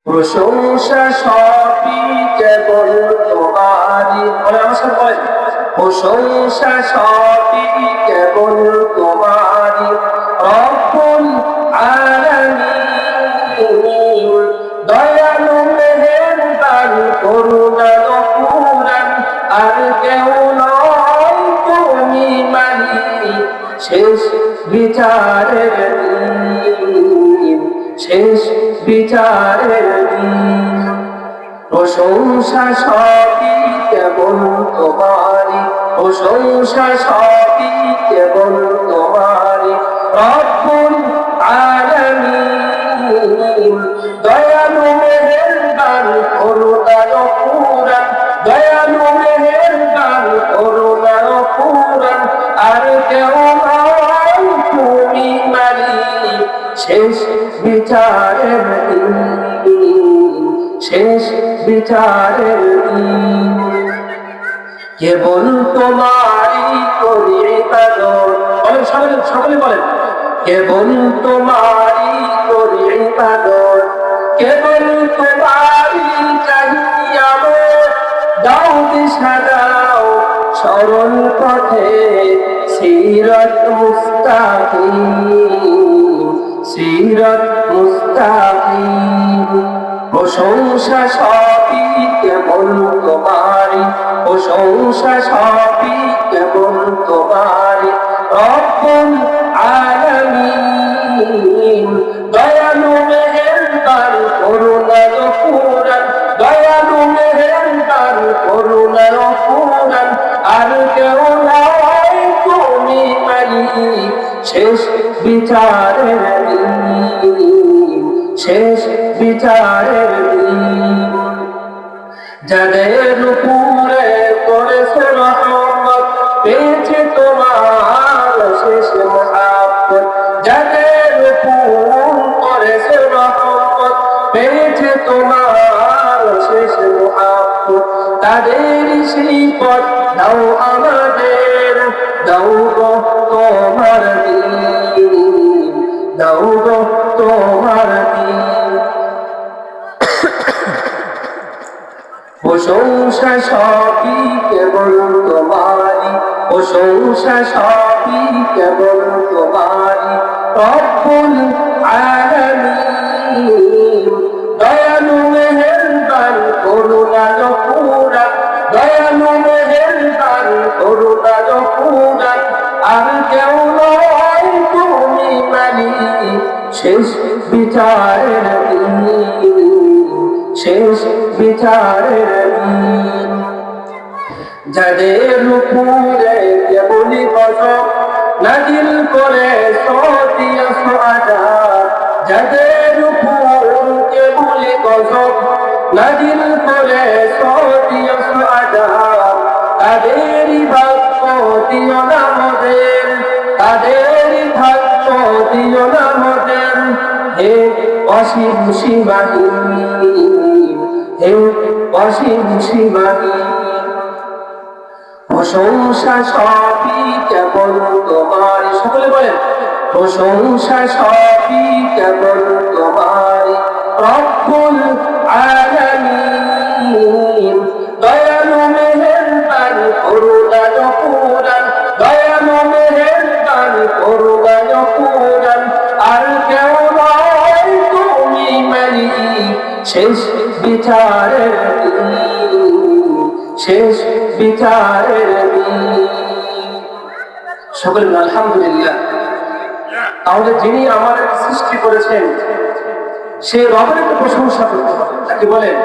প্রশংসা সবই কেবল তোমারই। বলে আমার সাথে বলেন, প্রশংসা সবই কেবল তোমারই রব্বুল আলামিন। দয়ালু মেহেরবান করুণা গফুরান, আর কেউ নয় তুমি মালিক। শেষ বিচারের দিন, শেষ বিচারের দিন। প্রশংসা সবই কেবল তোমারই, প্রশংসা সবই কেবল তোমারই রব্বুল আলামিন। দয়ালু মেহেরবান করুণা গফুরান, দয়ালু মেহেরবান করুণা গফুরান, আর কেউ নয় তুমি মালিক। শেষ বিচারের দিন, শেষ বিচারের দিন। কেবল তোমারই করি ইবাদত। বলেন সকলে, সকলে বলেন, কেবল তোমারই করি ইবাদত, কেবল তোমারই চাহি আমার। দাও দিশা দাও সরল পথে, সিরাত মুস্তাকিম, সিরাত মুস্তাকিম। প্রশংসা সবই কেবল তোমারই, প্রশংসা সবই কেবল তোমারই রব্বুল আলামিন। দয়ালু মেহেরবান করুণা গফুরান, দয়ালু মেহেরবান করুণা গফুরান, আর কেউ নয় তুমি মালিক। শেষ বিচারের দিন, শেষ বিচারের দিন। যাদের উপরে করেছে রহমত, পেয়েছে তোমার শেষ মহব্বত। যাদের উপর করেছে রহমত, পেয়েছে তোমার শেষ মহব্বত। তাদের সেই পথ দাও আমাদের, দাও গো তোমার দিন, দাও গো তোমার দিন। প্রশংসা সবই কেবল তোমারই, প্রশংসা সবই কেবল তোমারই রব্বুল আলামিন। দয়ালু মেহেরবান করুণা গফুরান, দয়ালু মেহেরবান করুণা গফুরান, আর কেউ নয় তুমি মালিক। শেষ বিচারের দিন, শেষ বিচারের দিন। যাদের উপরে কেবলই গজব নাজিল করে সতিয়াস আযাব, যাদের উপর কেবলই গজব নাজিল করে সতিয়াস আযাব, তাদেরই ভাগ্য দিও না মোদের, তাদেরই ভাগ্য দিও না মোদের। হে অসীম সীমাহীন, হে অসীম সীমাহীন। প্রশংসা সবই কেবল তোমারই। সকলে বলেন, প্রশংসা সবই কেবল তোমারই রব্বুল আলামিন। দয়ালু মেহেরবান করুণা গফুরান, দয়ালু মেহেরবান করুণা গফুরান, আর কেউ নয় তুমি মালিক। শেষ বিচারের দিন, শেষ বিচারের দিন। সকলে আলহামদুলিল্লাহ। তাহলে যিনি আমাদের সৃষ্টি করেছেন, সে রবের প্রশংসা করতে হবে। তাকে বলেন